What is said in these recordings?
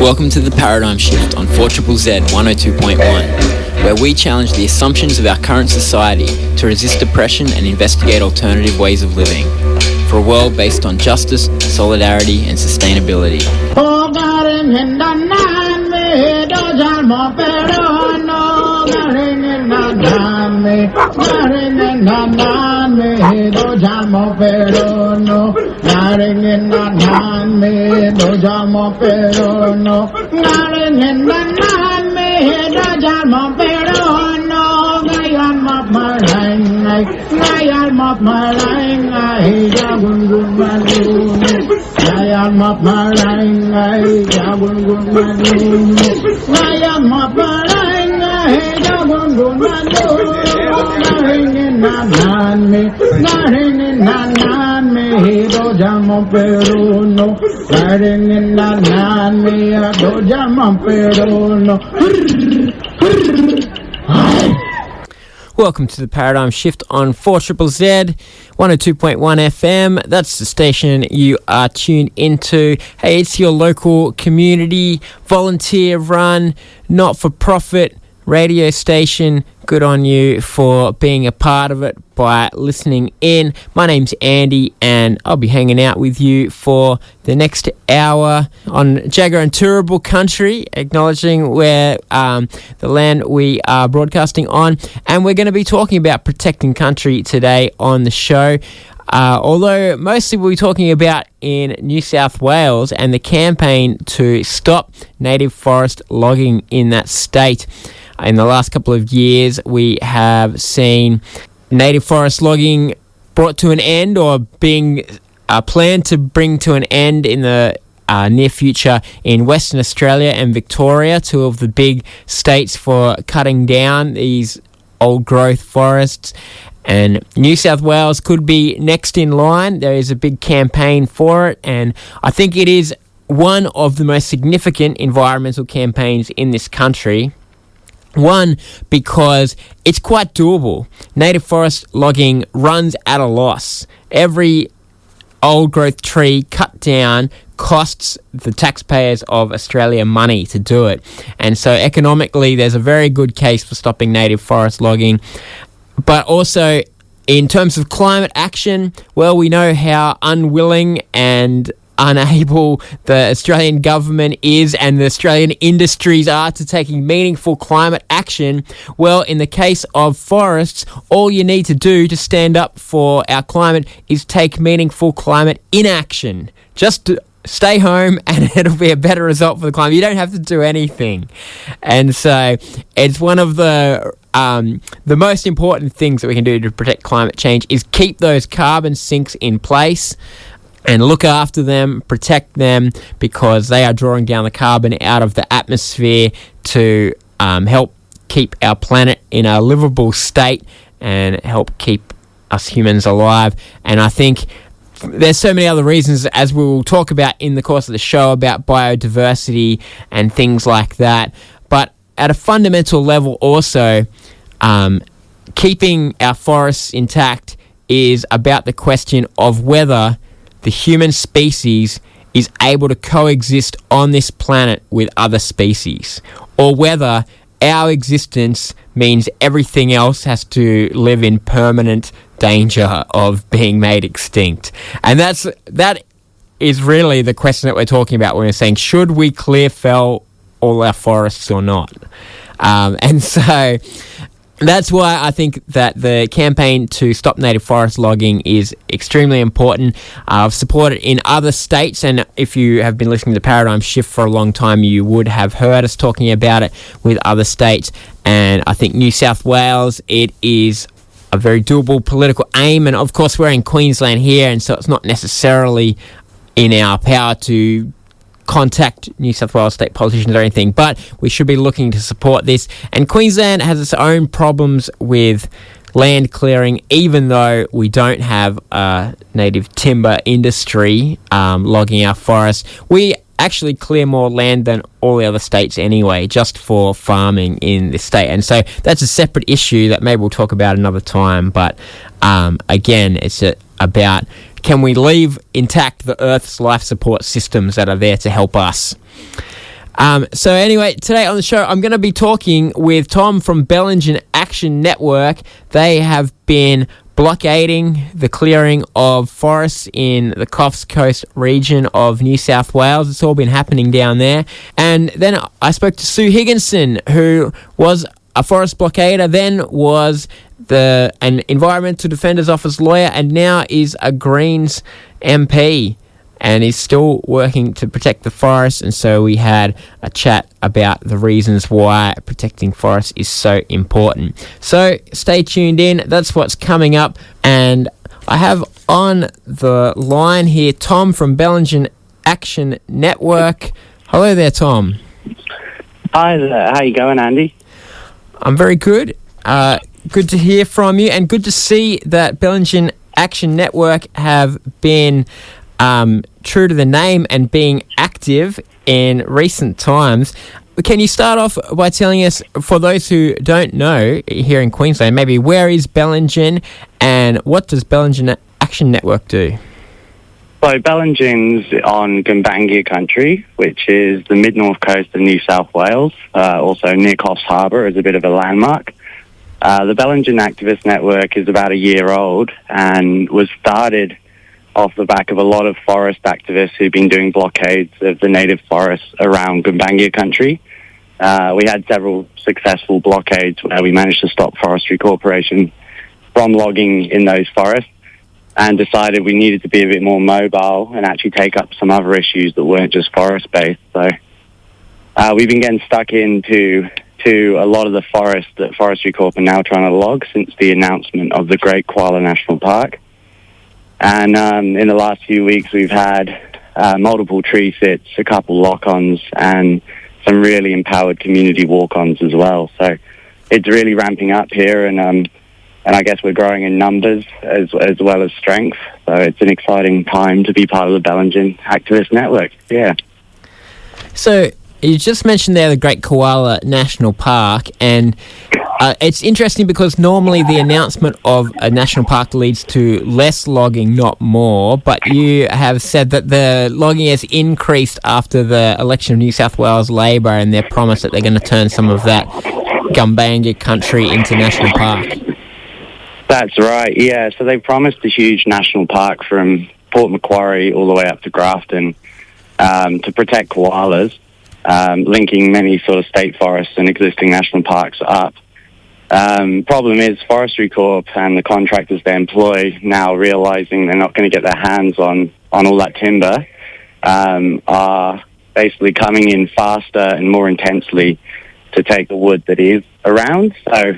Welcome to the Paradigm Shift on 4ZZZ 102.1, where we challenge the assumptions of our current society to resist oppression and investigate alternative ways of living, for a world based on justice, solidarity and sustainability. Welcome to the Paradigm Shift on 4ZZZ 102.1 FM. That's the station you are tuned into. Hey, it's your local community, volunteer-run, not-for-profit radio station. Good on you for being a part of it by listening in. My name's Andy and I'll be hanging out with you for the next hour on Jagera and Turrbal country, acknowledging where the land we are broadcasting on. And we're going to be talking about protecting country today on the show. Although mostly we'll be talking about in New South Wales and the campaign to stop native forest logging in that state. In the last couple of years, we have seen native forest logging brought to an end or being planned to bring to an end in the near future in Western Australia and Victoria, two of the big states for cutting down these old-growth forests. And New South Wales could be next in line. There is a big campaign for it, and I think it is one of the most significant environmental campaigns in this country. One, because it's quite doable. Native forest logging runs at a loss. Every old-growth tree cut down costs the taxpayers of Australia money to do it. And so economically, there's a very good case for stopping native forest logging. But also, in terms of climate action, well, we know how unwilling and unable the Australian government is and the Australian industries are to taking meaningful climate action. Well, in the case of forests, all you need to do to stand up for our climate is take meaningful climate inaction. Just stay home and it'll be a better result for the climate. You don't have to do anything. And so it's one of the most important things that we can do to protect climate change is keep those carbon sinks in place and look after them, protect them, because they are drawing down the carbon out of the atmosphere to help keep our planet in a livable state and help keep us humans alive. And I think there's so many other reasons, as we will talk about in the course of the show, about biodiversity and things like that. But at a fundamental level also, keeping our forests intact is about the question of whether the human species is able to coexist on this planet with other species, or whether our existence means everything else has to live in permanent danger of being made extinct. And that is really the question that we're talking about when we're saying, should we clear fell all our forests or not? And so that's why I think that the campaign to stop native forest logging is extremely important. I've supported in other states, and if you have been listening to Paradigm Shift for a long time, you would have heard us talking about it with other states. And I think New South Wales, it is a very doable political aim. And of course, we're in Queensland here, and so it's not necessarily in our power to contact New South Wales state politicians or anything, but we should be looking to support this. And Queensland has its own problems with land clearing, even though we don't have a native timber industry logging our forests. We actually clear more land than all the other states anyway, just for farming in this state. And so that's a separate issue that maybe we'll talk about another time. But again, it's about, can we leave intact the Earth's life support systems that are there to help us? So anyway, today on the show, I'm going to be talking with Tom from Bellingen Activist Network. They have been blockading the clearing of forests in the Coffs Coast region of New South Wales. It's all been happening down there. And then I spoke to Sue Higginson, who was a forest blockader, then was an Environmental Defenders Office lawyer, and now is a Greens MP. And he's still working to protect the forest, and so we had a chat about the reasons why protecting forests is so important. So stay tuned in, that's what's coming up, and I have on the line here Tom from Bellingen Activist Network. Hello there, Tom. Hi there, how you going, Andy? I'm very good. Good to hear from you, and good to see that Bellingen Activist Network have been true to the name and being active in recent times. Can you start off by telling us, for those who don't know here in Queensland, maybe where is Bellingen and what does Bellingen Activist Network do? So Bellingen's on Gumbaynggirr country, which is the mid-north coast of New South Wales, also near Coffs Harbour as a bit of a landmark. The Bellingen Activist Network is about a year old and was started off the back of a lot of forest activists who've been doing blockades of the native forests around Gumbaynggirr country. We had several successful blockades where we managed to stop Forestry Corporation from logging in those forests, and decided we needed to be a bit more mobile and actually take up some other issues that weren't just forest-based. So we've been getting stuck into a lot of the forests that Forestry Corp are now trying to log since the announcement of the Great Koala National Park. And in the last few weeks, we've had multiple tree sits, a couple lock-ons, and some really empowered community walk-ons as well. So it's really ramping up here, and I guess we're growing in numbers as well as strength. So it's an exciting time to be part of the Bellingen Activist Network. Yeah. So you just mentioned there the Great Koala National Park, and it's interesting because normally the announcement of a national park leads to less logging, not more, but you have said that the logging has increased after the election of New South Wales Labor and their promise that they're going to turn some of that Gumbaynggirr country into national park. That's right, yeah. So they promised a huge national park from Port Macquarie all the way up to Grafton to protect koalas, linking many sort of state forests and existing national parks up. Problem is Forestry Corp and the contractors they employ, now realising they're not going to get their hands on all that timber, are basically coming in faster and more intensely to take the wood that is around. So,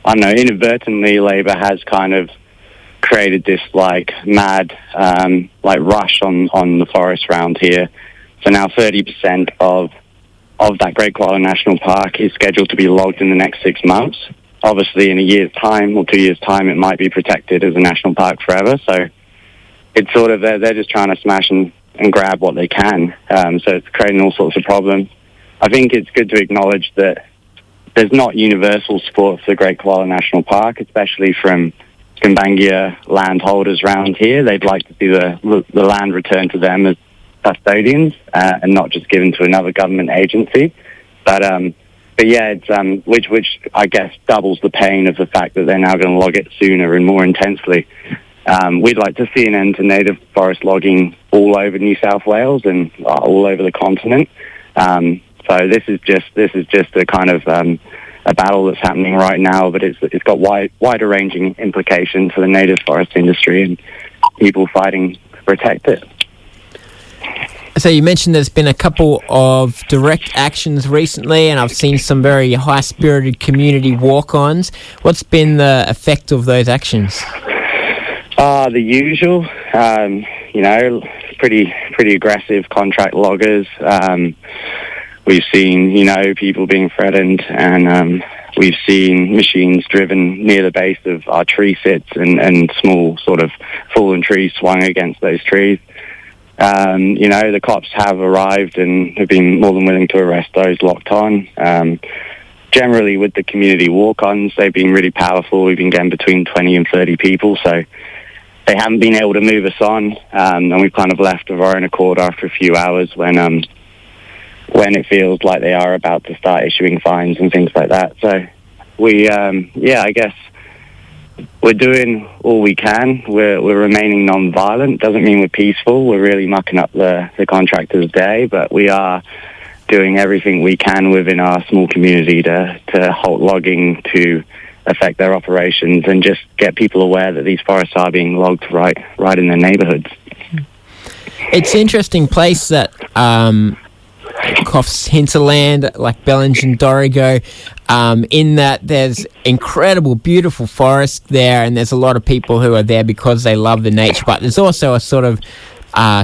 I don't know, inadvertently Labor has kind of created this mad rush on the forest around here. So now 30% of that Great Koala National Park is scheduled to be logged in the next 6 months. Obviously, in a year's time or 2 years' time, it might be protected as a national park forever. So it's sort of, they're just trying to smash and grab what they can. So it's creating all sorts of problems. I think it's good to acknowledge that there's not universal support for the Great Koala National Park, especially from Gumbaynggirr landholders around here. They'd like to see the land returned to them as custodians and not just given to another government agency. But yeah, it's which I guess doubles the pain of the fact that they're now going to log it sooner and more intensely. We'd like to see an end to native forest logging all over New South Wales and all over the continent. So this is just a kind of a battle that's happening right now, but it's got wider ranging implications for the native forest industry and people fighting to protect it. So you mentioned there's been a couple of direct actions recently, and I've seen some very high-spirited community walk-ons. What's been the effect of those actions? The usual, pretty aggressive contract loggers. We've seen, people being threatened, and we've seen machines driven near the base of our tree sits and small sort of fallen trees swung against those trees. The cops have arrived and have been more than willing to arrest those locked on. Generally, with the community walk-ons, they've been really powerful. We've been getting between 20 and 30 people, so they haven't been able to move us on, and we've kind of left of our own accord after a few hours when when it feels like they are about to start issuing fines and things like that. So we, I guess we're doing all we can. We're remaining non-violent. Doesn't mean we're peaceful. We're really mucking up the contractors' day, but we are doing everything we can within our small community to halt logging, to affect their operations, and just get people aware that these forests are being logged right in their neighbourhoods. It's an interesting place that Coffs hinterland, like Bellingen, Dorrigo, in that there's incredible, beautiful forest there, and there's a lot of people who are there because they love the nature, but there's also a sort of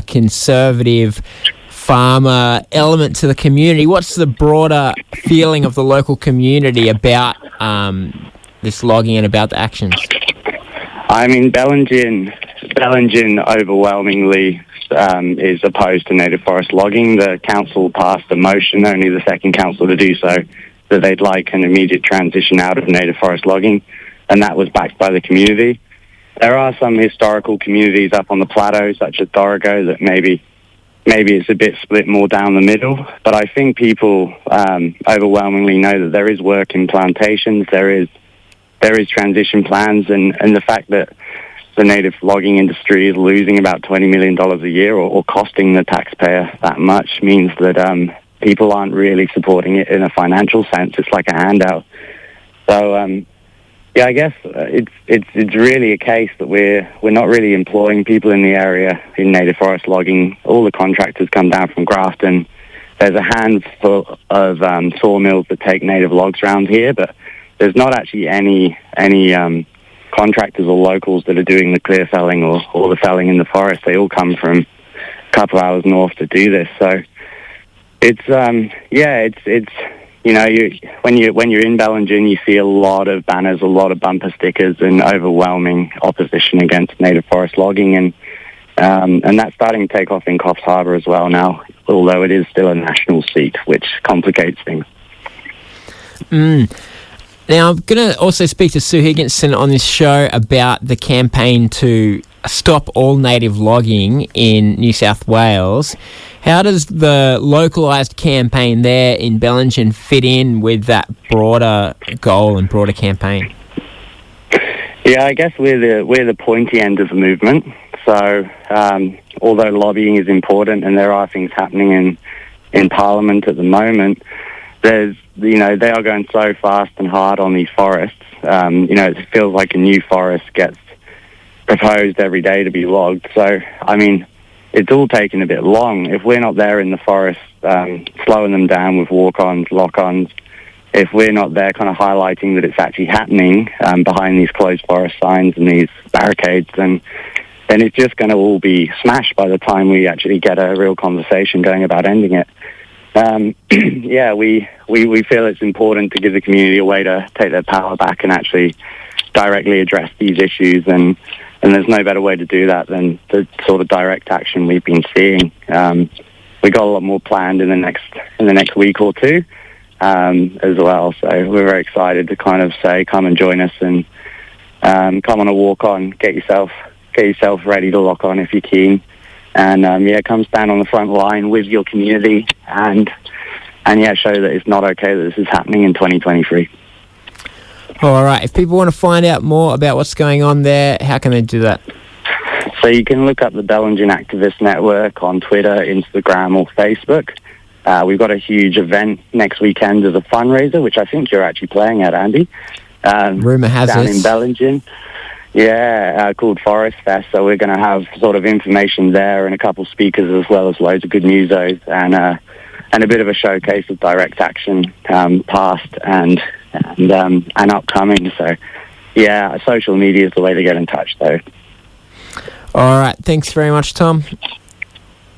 conservative farmer element to the community. What's the broader feeling of the local community about this logging and about the actions? I mean, Bellingen overwhelmingly is opposed to native forest logging. The council passed a motion, only the second council to do so, that they'd like an immediate transition out of native forest logging, and that was backed by the community. There are some historical communities up on the plateau, such as Dorrigo, that maybe it's a bit split more down the middle, but I think people overwhelmingly know that there is work in plantations, there is transition plans, and the fact that the native logging industry is losing about $20 million a year or costing the taxpayer that much means that people aren't really supporting it in a financial sense. It's like a handout. So, I guess it's really a case that we're not really employing people in the area in native forest logging. All the contractors come down from Grafton. There's a handful of sawmills that take native logs around here, but there's not actually any contractors or locals that are doing the clear felling or the felling in the forest. They all come from a couple hours north to do this. So it's when you're in Bellingen, you see a lot of banners, a lot of bumper stickers, and overwhelming opposition against native forest logging, and that's starting to take off in Coffs Harbour as well now, although it is still a national seat, which complicates things. Now, I'm going to also speak to Sue Higginson on this show about the campaign to stop all native logging in New South Wales. How does the localised campaign there in Bellingen fit in with that broader goal and broader campaign? Yeah, I guess we're the pointy end of the movement. So, although lobbying is important and there are things happening in Parliament at the moment, they are going so fast and hard on these forests. It feels like a new forest gets proposed every day to be logged. So, I mean, it's all taking a bit long. If we're not there in the forest, slowing them down with walk-ons, lock-ons, if we're not there kind of highlighting that it's actually happening behind these closed forest signs and these barricades, then it's just going to all be smashed by the time we actually get a real conversation going about ending it. We feel it's important to give the community a way to take their power back and actually directly address these issues, and there's no better way to do that than the sort of direct action we've been seeing. We got a lot more planned in the next week or two as well, so we're very excited to kind of say, come and join us and come on a walk on, get yourself ready to lock on if you're keen. And come stand on the front line with your community and show that it's not okay that this is happening in 2023. All right. If people want to find out more about what's going on there, how can they do that? So you can look up the Bellingen Activist Network on Twitter, Instagram, or Facebook. We've got a huge event next weekend as a fundraiser, which I think you're actually playing at, Andy. Rumour has down it. in Bellingen. Yeah, called Forest Fest. So we're going to have sort of information there and a couple speakers as well as loads of good newsos and a bit of a showcase of direct action past and upcoming. So yeah, social media is the way to get in touch though. All right. Thanks very much, Tom.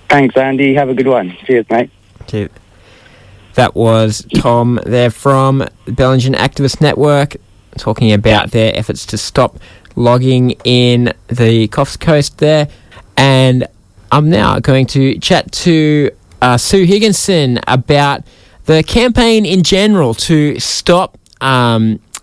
Thanks, Andy. Have a good one. Cheers, mate. Cheers. That was Tom there from the Bellingen Activist Network talking about their efforts to stop logging in the Coffs Coast there. And I'm now going to chat to Sue Higginson about the campaign in general to stop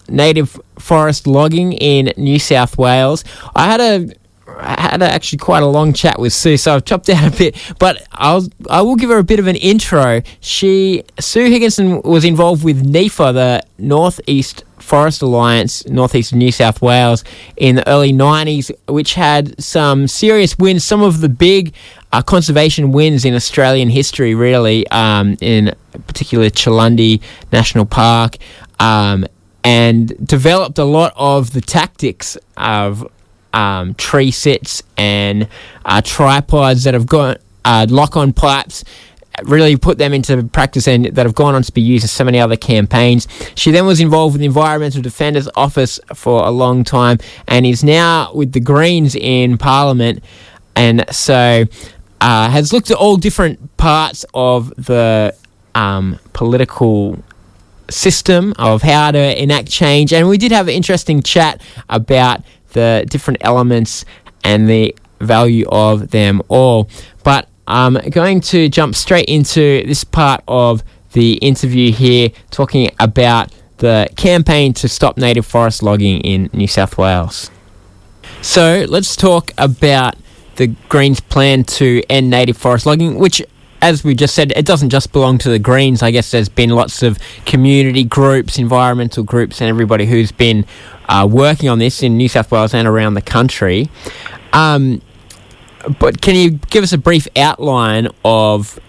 native forest logging in New South Wales. I had had actually quite a long chat with Sue, so I've chopped out a bit, but I will give her a bit of an intro. Sue Higginson was involved with NEFA, the Northeast Forest Alliance, northeast of New South Wales, in the early 90s, which had some serious wins, some of the big conservation wins in Australian history, really, in particular Chalundi National Park, and developed a lot of the tactics of tree sits and tripods that have got lock-on pipes, really put them into practice and that have gone on to be used in so many other campaigns. She then was involved with the Environmental Defender's Office for a long time and is now with the Greens in Parliament, and so has looked at all different parts of the political system of how to enact change, and we did have an interesting chat about the different elements and the value of them all. But I'm going to jump straight into this part of the interview here, talking about the campaign to stop native forest logging in New South Wales. So let's talk about the Greens' plan to end native forest logging, which, as we just said, it doesn't just belong to the Greens. I guess there's been lots of community groups, environmental groups, and everybody who's been working on this in New South Wales and around the country. But can you give us a brief outline of,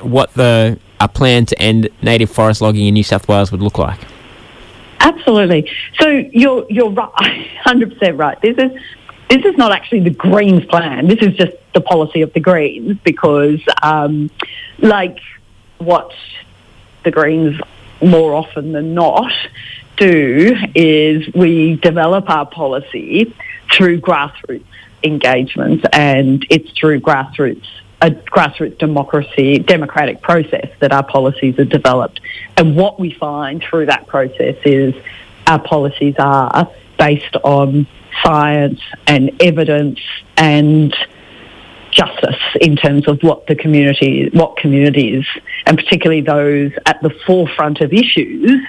what the plan to end native forest logging in New South Wales would look like? Absolutely. So you're right, 100% right. This is not actually the Greens' plan. This is just the policy of the Greens, because like what the Greens more often than not do is we develop our policy through grassroots engagements, and it's through a grassroots democratic process that our policies are developed. And what we find through that process is our policies are based on science and evidence and justice in terms of what communities, and particularly those at the forefront of issues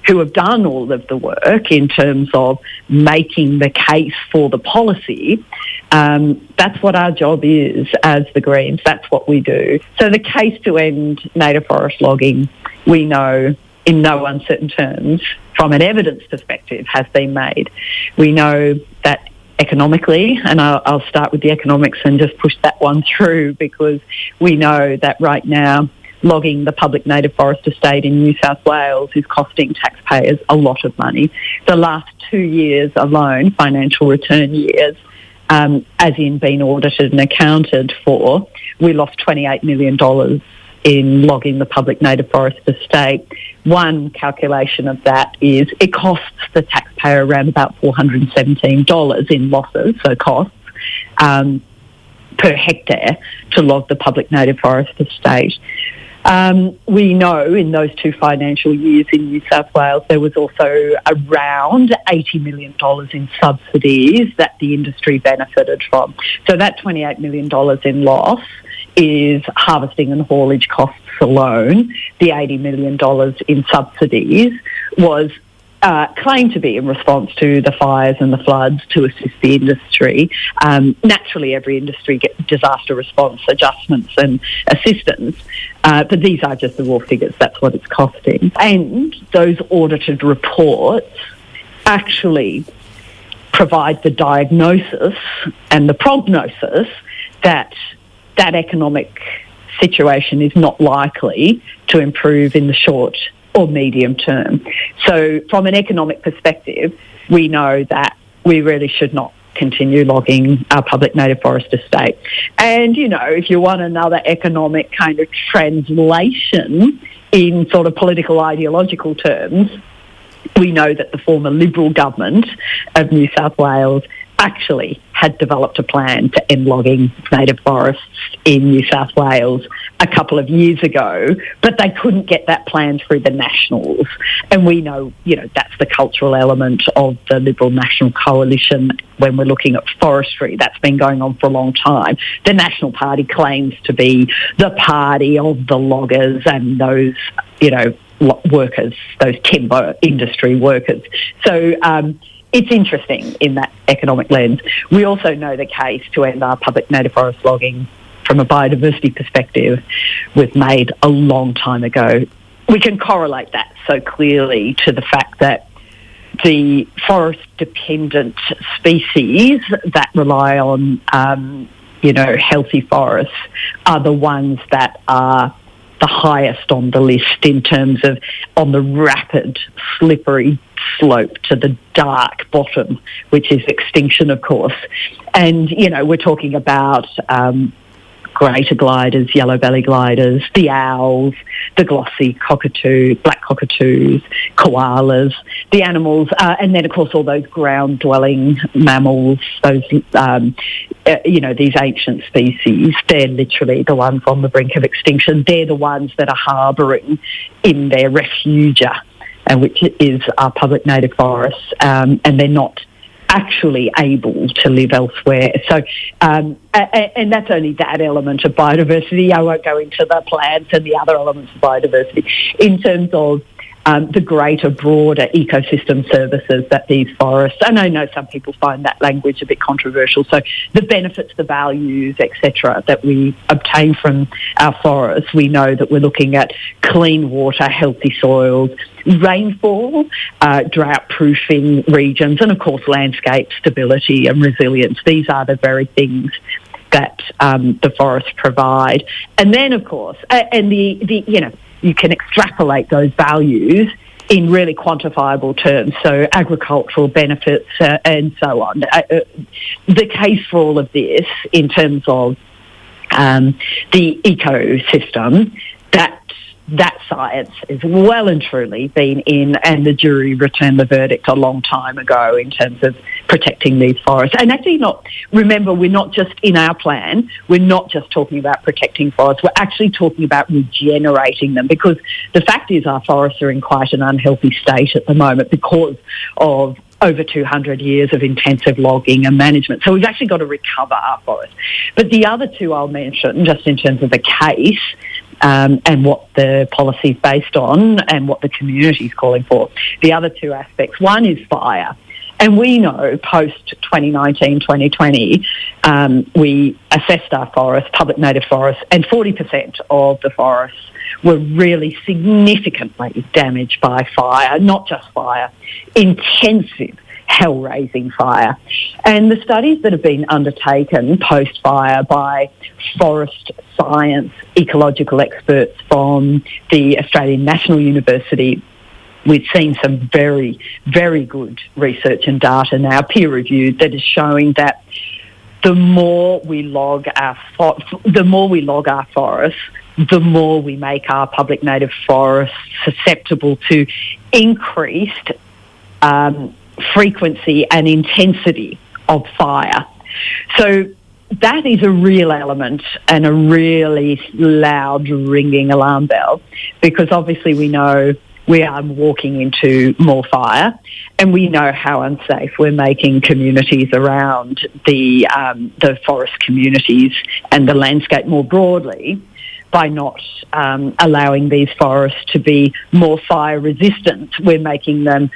who have done all of the work in terms of making the case for the policy. That's what our job is as the Greens. That's what we do. So the case to end native forest logging, we know in no uncertain terms, from an evidence perspective, has been made. We know that economically, and I'll start with the economics and just push that one through, because we know that right now logging the public native forest estate in New South Wales is costing taxpayers a lot of money. The last 2 years alone, financial return years, as in being audited and accounted for, we lost $28 million in logging the public native forest estate. One calculation of that is it costs the taxpayer around about $417 in losses, so costs, per hectare to log the public native forest estate. We know in those 2 financial years in New South Wales there was also around $80 million in subsidies that the industry benefited from. So that $28 million in loss is harvesting and haulage costs alone. The $80 million in subsidies was claimed to be in response to the fires and the floods to assist the industry. Naturally, every industry gets disaster response adjustments and assistance, but these are just the raw figures. That's what it's costing. And those audited reports actually provide the diagnosis and the prognosis that that economic situation is not likely to improve in the short or medium term. So from an economic perspective, we know that we really should not continue logging our public native forest estate. And, if you want another economic kind of translation in sort of political ideological terms, we know that the former Liberal government of New South Wales actually had developed a plan to end logging native forests in New South Wales a couple of years ago, but they couldn't get that plan through the Nationals. And we know, that's the cultural element of the Liberal National Coalition when we're looking at forestry. That's been going on for a long time. The National Party claims to be the party of the loggers and those, workers, those timber industry workers. So, it's interesting in that economic lens. We also know the case to end our public native forest logging from a biodiversity perspective was made a long time ago. We can correlate that so clearly to the fact that the forest-dependent species that rely on, healthy forests are the ones that are the highest on the list in terms of on the rapid, slippery slope to the dark bottom, which is extinction, of course. And, we're talking about greater gliders, yellow-belly gliders, the owls, the glossy cockatoo, black cockatoos, koalas, the animals, and then, of course, all those ground-dwelling mammals, those, these ancient species. They're literally the ones on the brink of extinction. They're the ones that are harbouring in their refugia, which is our public native forests, and they're not actually able to live elsewhere. So, and that's only that element of biodiversity. I won't go into the plants and the other elements of biodiversity. In terms of the greater, broader ecosystem services that these forests, and I know some people find that language a bit controversial, so the benefits, the values, etc., that we obtain from our forests, we know that we're looking at clean water, healthy soils, rainfall, drought-proofing regions, and of course landscape stability and resilience. These are the very things that the forests provide. And then, of course, and you can extrapolate those values in really quantifiable terms, so agricultural benefits and so on. The case for all of this in terms of the ecosystem, that science has well and truly been in, and the jury returned the verdict a long time ago in terms of protecting these forests. And actually remember, we're not just in our plan, we're not just talking about protecting forests, we're actually talking about regenerating them, because the fact is our forests are in quite an unhealthy state at the moment because of over 200 years of intensive logging and management. So we've actually got to recover our forests. But the other two I'll mention, just in terms of the case, and what the policy is based on and what the community is calling for. The other two aspects. One is fire. And we know post-2019, 2020, we assessed our forests, public native forests, and 40% of the forests were really significantly damaged by fire, not just fire, intensive hell-raising fire. And the studies that have been undertaken post-fire by forest science ecological experts from the Australian National University, we've seen some very, very good research and data now, peer-reviewed, that is showing that the more we log our forests, the more we make our public native forests susceptible to increased frequency and intensity of fire. So that is a real element and a really loud ringing alarm bell, because obviously we know we are walking into more fire, and we know how unsafe we're making communities around the forest communities and the landscape more broadly by not allowing these forests to be more fire resistant. We're making them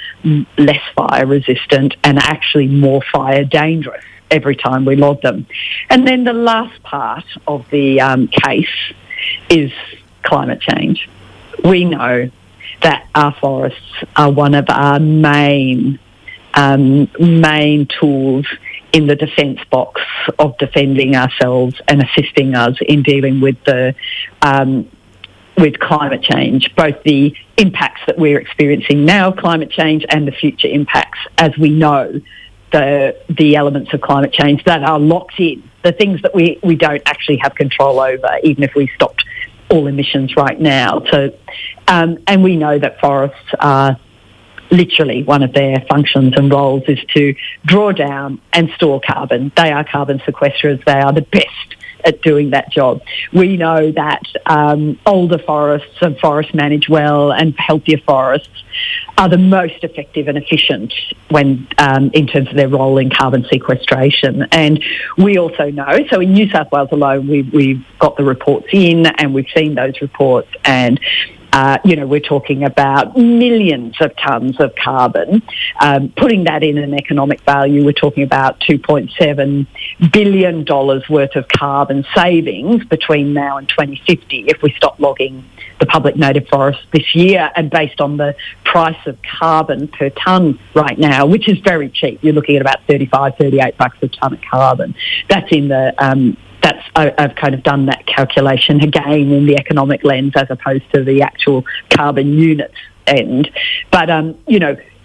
less fire resistant and actually more fire dangerous every time we log them. And then the last part of the case is climate change. We know that our forests are one of our main tools in the defence box of defending ourselves and assisting us in dealing with with climate change, both the impacts that we're experiencing now of climate change and the future impacts, as we know the elements of climate change that are locked in, the things that we don't actually have control over, even if we stopped all emissions right now. So, and we know that forests are literally one of their functions and roles is to draw down and store carbon. They are carbon sequestrers. They are the best at doing that job. We know that older forests and forests managed well and healthier forests are the most effective and efficient when in terms of their role in carbon sequestration. And we also know, so in New South Wales alone, we've got the reports in and we've seen those reports, and We're talking about millions of tonnes of carbon. Putting that in an economic value, we're talking about $2.7 billion worth of carbon savings between now and 2050 if we stop logging the public native forest this year. And based on the price of carbon per tonne right now, which is very cheap, you're looking at about $38 a tonne of carbon. That's in the... I've kind of done that calculation again in the economic lens as opposed to the actual carbon units end. But,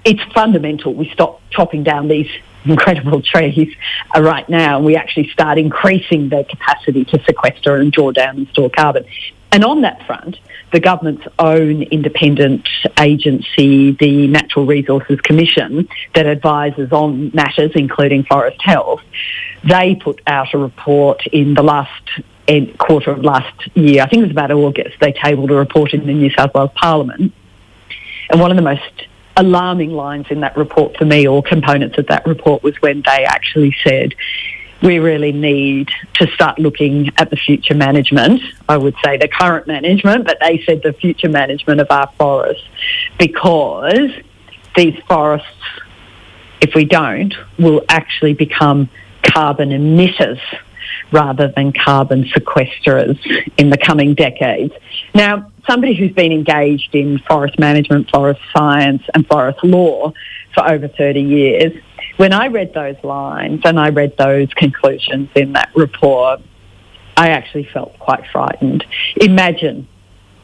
it's fundamental. We stop chopping down these incredible trees right now, and we actually start increasing their capacity to sequester and draw down and store carbon. And on that front, the government's own independent agency, the Natural Resources Commission, that advises on matters including forest health, they put out a report in the last quarter of last year. I think it was about August. They tabled a report in the New South Wales Parliament. And one of the most alarming lines in that report for me, or components of that report, was when they actually said, we really need to start looking at the future management. I would say the current management, but they said the future management of our forests, because these forests, if we don't, will actually become carbon emitters rather than carbon sequesterers in the coming decades. Now, somebody who's been engaged in forest management, forest science and forest law for over 30 years, when I read those lines and I read those conclusions in that report, I actually felt quite frightened. Imagine,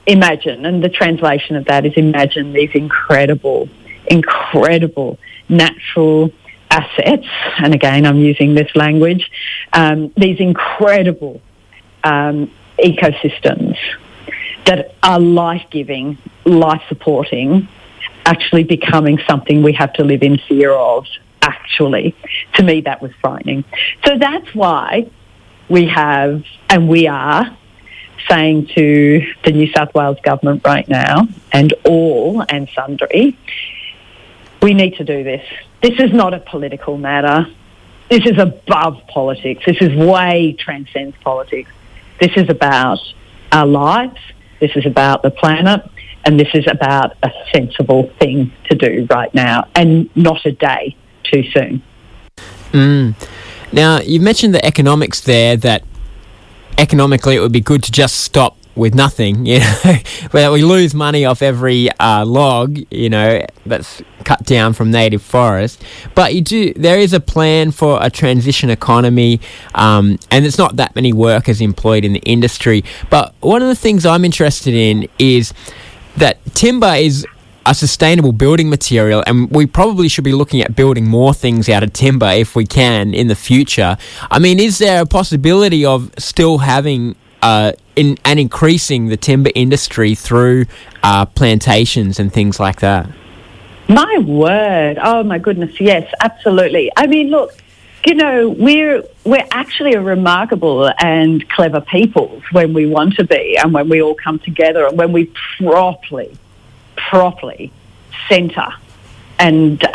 and the translation of that is imagine these incredible natural assets, and again I'm using this language, these incredible ecosystems that are life-giving, life-supporting, actually becoming something we have to live in fear of. Actually, to me, that was frightening. So that's why we have, and we are, saying to the New South Wales government right now, and all and sundry, we need to do this. This is not a political matter. This is above politics. This is way transcends politics. This is about our lives. This is about the planet. And this is about a sensible thing to do right now, and not a day too soon. Now, you've mentioned the economics there, that economically it would be good to just stop with nothing, where we lose money off every log, that's cut down from native forest. But there is a plan for a transition economy, and it's not that many workers employed in the industry. But one of the things I'm interested in is that timber is a sustainable building material, and we probably should be looking at building more things out of timber if we can in the future. I mean, is there a possibility of still having and increasing the timber industry through plantations and things like that? My word. Oh, my goodness. Yes, absolutely. I mean, look, we're actually a remarkable and clever people when we want to be, and when we all come together, and when we properly centre and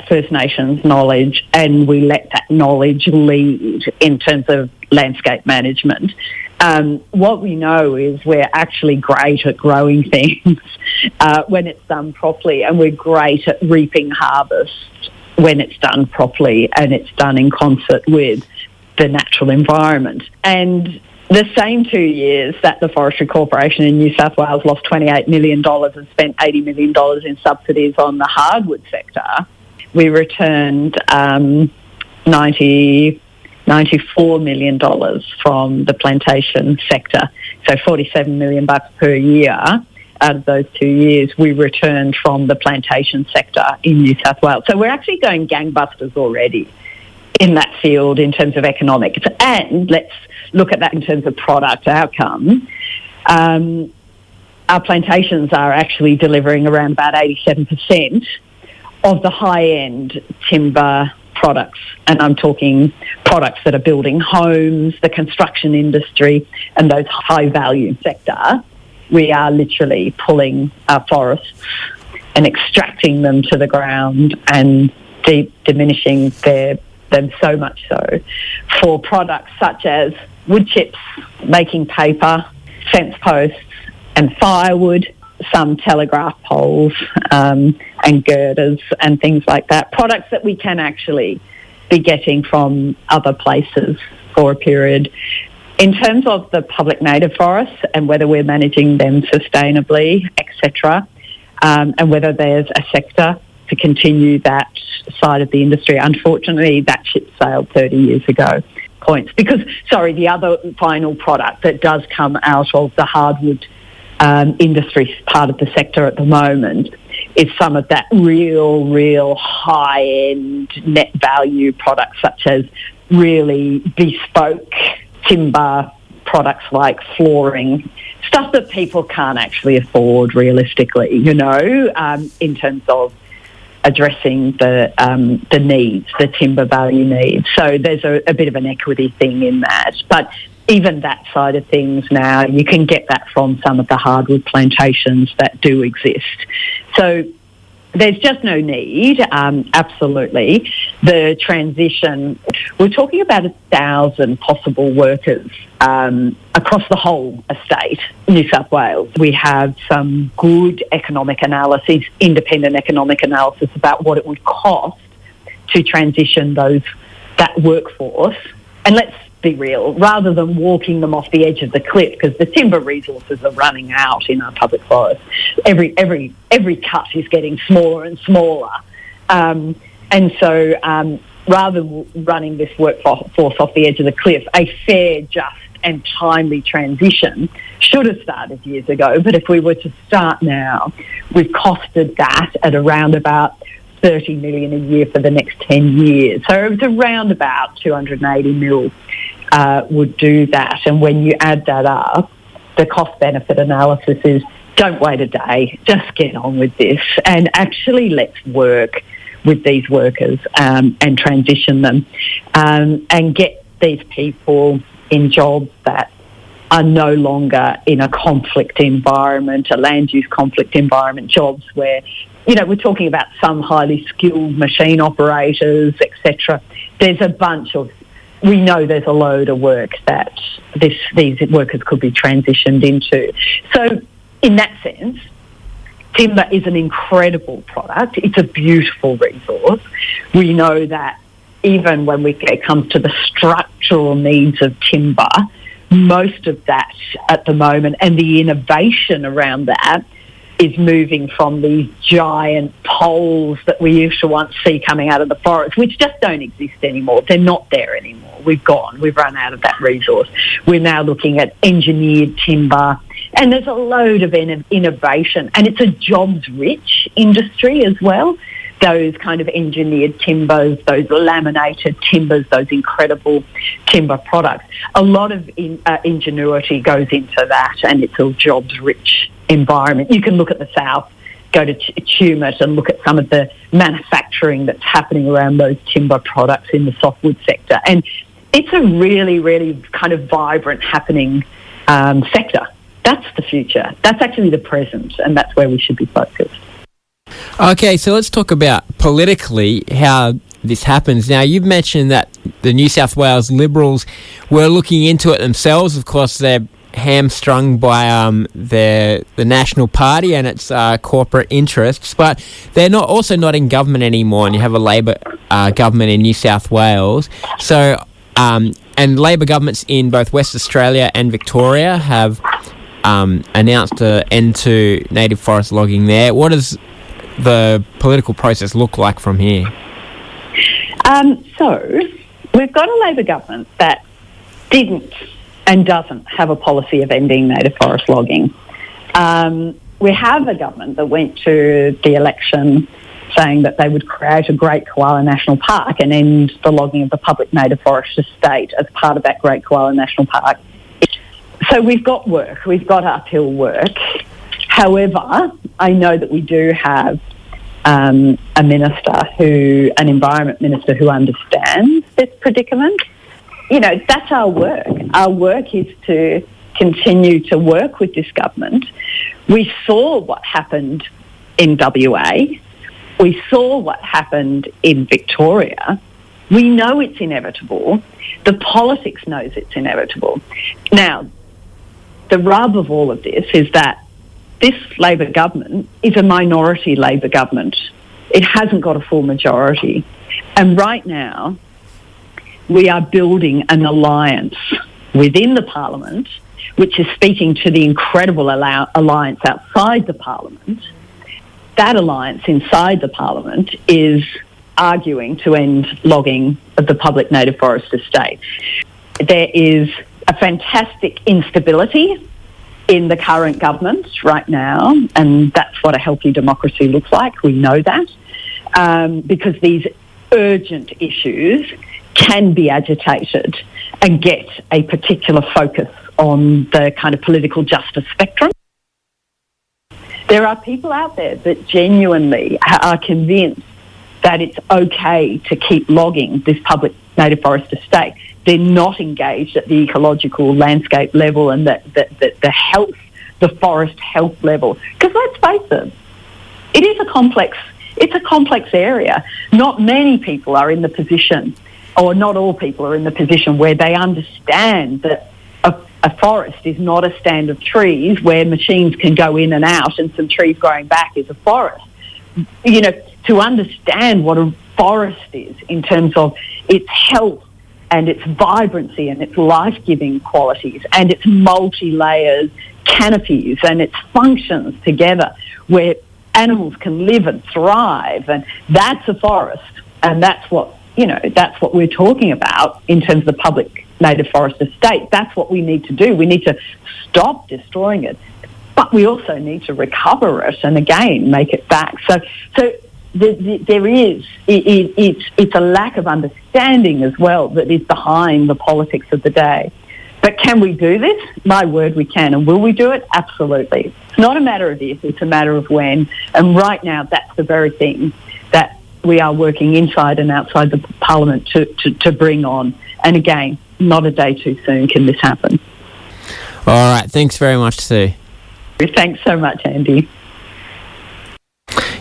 First Nations knowledge, and we let that knowledge lead in terms of landscape management. What we know is we're actually great at growing things when it's done properly, and we're great at reaping harvest when it's done properly and it's done in concert with the natural environment. And the same 2 years that the Forestry Corporation in New South Wales lost $28 million and spent $80 million in subsidies on the hardwood sector, we returned $94 million from the plantation sector. So $47 million per year out of those 2 years we returned from the plantation sector in New South Wales. So we're actually going gangbusters already in that field in terms of economics. And let's look at that in terms of product outcome. Our plantations are actually delivering around about 87% of the high-end timber products. And I'm talking products that are building homes, the construction industry, and those high-value sector. We are literally pulling our forests and extracting them to the ground and diminishing them so much so for products such as wood chips, making paper, fence posts and firewood, some telegraph poles and girders and things like that, products that we can actually be getting from other places for a period. In terms of the public native forests and whether we're managing them sustainably, etc., and whether there's a sector to continue that side of the industry, unfortunately, that ship sailed 30 years ago. The other final product that does come out of the hardwood industry part of the sector at the moment is some of that real high-end net value products, such as really bespoke timber products like flooring, stuff that people can't actually afford realistically, in terms of addressing the needs, the timber value needs. So there's a bit of an equity thing in that. But even that side of things now, you can get that from some of the hardwood plantations that do exist. So there's just no need, absolutely. The transition, we're talking about 1,000 possible workers across the whole estate, New South Wales. We have some good economic analysis, independent economic analysis about what it would cost to transition that workforce. And let's be real, rather than walking them off the edge of the cliff, because the timber resources are running out in our public forests. Every cut is getting smaller and smaller. And so rather than running this workforce off the edge of the cliff, a fair, just and timely transition should have started years ago. But if we were to start now, we've costed that at around about 30 million a year for the next 10 years. So it's around about 280 mil would do that. And when you add that up, the cost-benefit analysis is don't wait a day, just get on with this and actually let's work with these workers and transition them and get these people in jobs that are no longer in a conflict environment, a land use conflict environment, jobs where, we're talking about some highly skilled machine operators, etc. We know there's a load of work that these workers could be transitioned into. So in that sense, timber is an incredible product. It's a beautiful resource. We know that even when it comes to the structural needs of timber, most of that at the moment and the innovation around that is moving from these giant poles that we used to once see coming out of the forest, which just don't exist anymore. They're not there anymore. We've run out of that resource. We're now looking at engineered timber, and there's a load of innovation, and it's a jobs-rich industry as well. Those kind of engineered timbers, those laminated timbers, those incredible timber products. A lot of ingenuity goes into that, and it's a jobs-rich environment. You can look at the south, go to Tumut and look at some of the manufacturing that's happening around those timber products in the softwood sector. And it's a really, really kind of vibrant, happening sector. That's the future. That's actually the present, and that's where we should be focused. Okay, so let's talk about politically how this happens. Now, you've mentioned that the New South Wales Liberals were looking into it themselves. Of course, they're hamstrung by the National Party and its corporate interests, but they're also not in government anymore, and you have a Labor government in New South Wales. So, and Labor governments in both West Australia and Victoria have announced an end to native forest logging there. What does the political process look like from here? So we've got a Labor government that didn't and doesn't have a policy of ending native forest logging. We have a government that went to the election saying that they would create a Great Koala National Park and end the logging of the public native forest estate as part of that Great Koala National Park. So we've got work, we've got uphill work. However, I know that we do have an environment minister who understands this predicament. That's our work. Our work is to continue to work with this government. We saw what happened in WA. We saw what happened in Victoria. We know it's inevitable. The politics knows it's inevitable. Now, the rub of all of this is that this Labor government is a minority Labor government. It hasn't got a full majority. And right now, we are building an alliance within the Parliament, which is speaking to the incredible alliance outside the Parliament. That alliance inside the Parliament is arguing to end logging of the public native forest estate. There is a fantastic instability in the current government right now, and that's what a healthy democracy looks like. We know that, because these urgent issues can be agitated and get a particular focus on the kind of political justice spectrum. There are people out there that genuinely are convinced that it's okay to keep logging this public native forest estate. They're not engaged at the ecological landscape level and the forest health level. Because let's face it, it's a complex area. Not many people are in the position, or not all people are in the position where they understand that a forest is not a stand of trees where machines can go in and out and some trees growing back is a forest. You know, to understand what a forest is in terms of its health and its vibrancy and its life-giving qualities and its multi-layered canopies and its functions together where animals can live and thrive, and that's a forest. And that's what we're talking about in terms of the public native forest estate. That's what we need to do. We need to stop destroying it, but we also need to recover it and again make it back. So there is it's a lack of understanding as well that is behind the politics of the day. But can we do this? My word, we can. And will we do it? Absolutely. It's not a matter of if, it's a matter of when. And right now, that's the very thing that we are working inside and outside the Parliament to bring on. And again, not a day too soon can this happen. All right. Thanks very much, Sue. Thanks so much, Andy.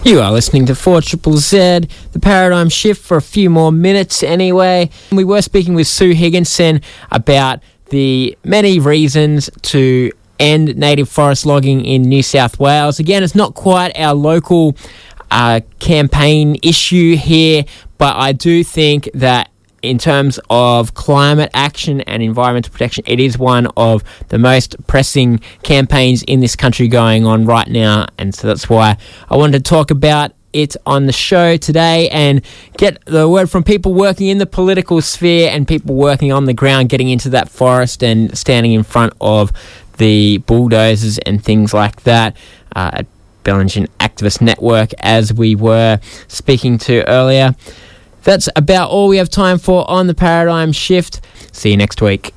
You are listening to 4ZZZ, the paradigm shift, for a few more minutes anyway. We were speaking with Sue Higginson about the many reasons to end native forest logging in New South Wales. Again, it's not quite our local campaign issue here, but I do think that in terms of climate action and environmental protection, it is one of the most pressing campaigns in this country going on right now. And so that's why I wanted to talk about it on the show today and get the word from people working in the political sphere and people working on the ground, getting into that forest and standing in front of the bulldozers and things like that at Bellingen Activist Network, as we were speaking to earlier. That's about all we have time for on the Paradigm Shift. See you next week.